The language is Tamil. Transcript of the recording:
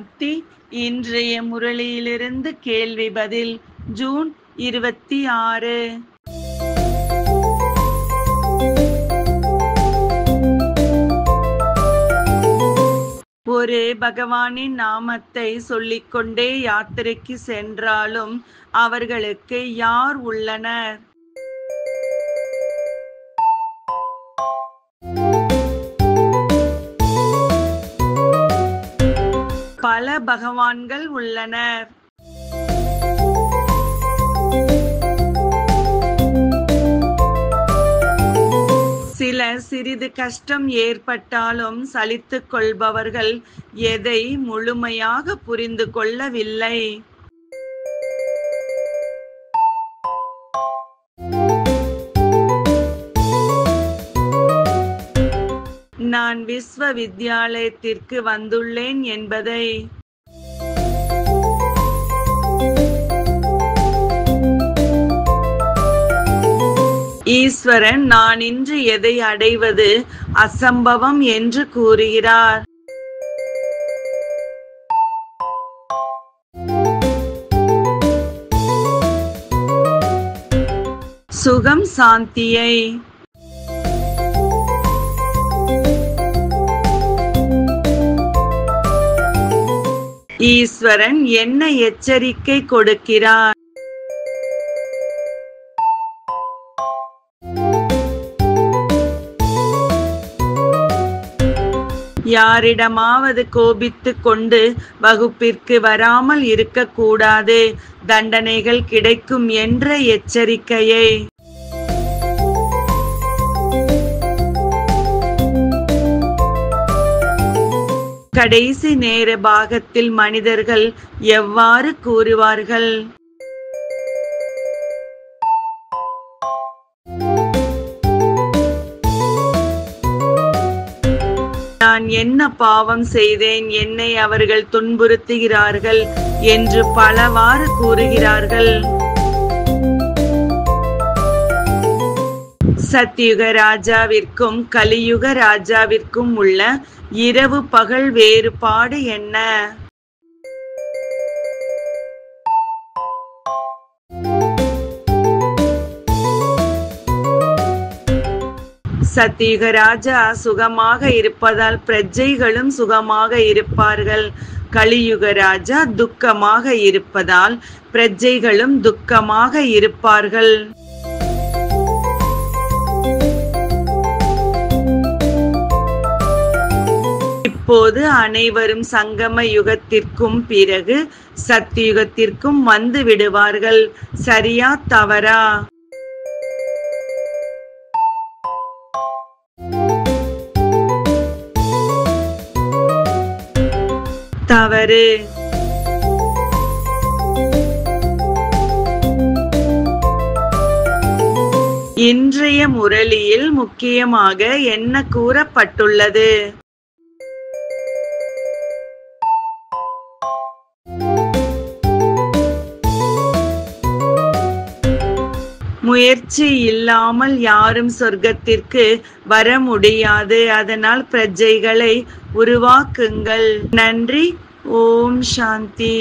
சாந்தி. இன்றைய முரளியிலிருந்து கேள்வி பதில். ஜூன் 26. ஒரு பகவானின் நாமத்தை சொல்லிக்கொண்டே யாத்திரைக்கு சென்றாலும் அவர்களுக்கு யார் உள்ளனர்? பல பகவான்கள் உள்ளனர். சிலர் சிறிது கஷ்டம் ஏற்பட்டாலும் சலித்துக் கொள்பவர்கள் எதை முழுமையாக புரிந்து கொள்ளவில்லை. நான் விஸ்வ வித்யாலயத்திற்கு வந்துள்ளேன் என்பதை ஈஸ்வரன் நான் இன்று எதை அடைவது அசம்பவம் என்று கூறுகிறார். சுகம் சாந்தியை. ஈஸ்வரன் என்ன எச்சரிக்கை கொடுக்கிறார்? யாரிடமாவது கோபித்துக் கொண்டு வகுப்பிற்கு வராமல் இருக்கக்கூடாது, தண்டனைகள் கிடைக்கும் என்ற எச்சரிக்கையை. கடைசி நேர பாகத்தில் மனிதர்கள் எவ்வாறு கூறுவார்கள்? நான் என்ன பாவம் செய்தேன், என்னை அவர்கள் துன்புறுத்துகிறார்கள் என்று பலவாறு கூறுகிறார்கள். சத்யுக ராஜாவிற்கும் கலியுக ராஜாவிற்கும் உள்ள இரவு பகல் வேறுபாடு என்ன? சத்யுக ராஜா சுகமாக இருப்பதால் பிரஜைகளும் சுகமாக இருப்பார்கள். கலியுக ராஜா துக்கமாக இருப்பதால் பிரஜைகளும் துக்கமாக இருப்பார்கள். இப்போது அனைவரும் சங்கம யுகத்திற்கும் பிறகு சத்யுகத்திற்கும் வந்து விடுவார்கள். சரியா தவறா? தவறு. இன்றைய முரளியில் முக்கியமாக என்ன கூறப்பட்டுள்ளது? முயற்சி இல்லாமல் யாரும் சொர்க்கத்திற்கு வர முடியாது. அதனால் பிரஜைகளை உருவாக்குங்கள். நன்றி. ஓம் சாந்தி.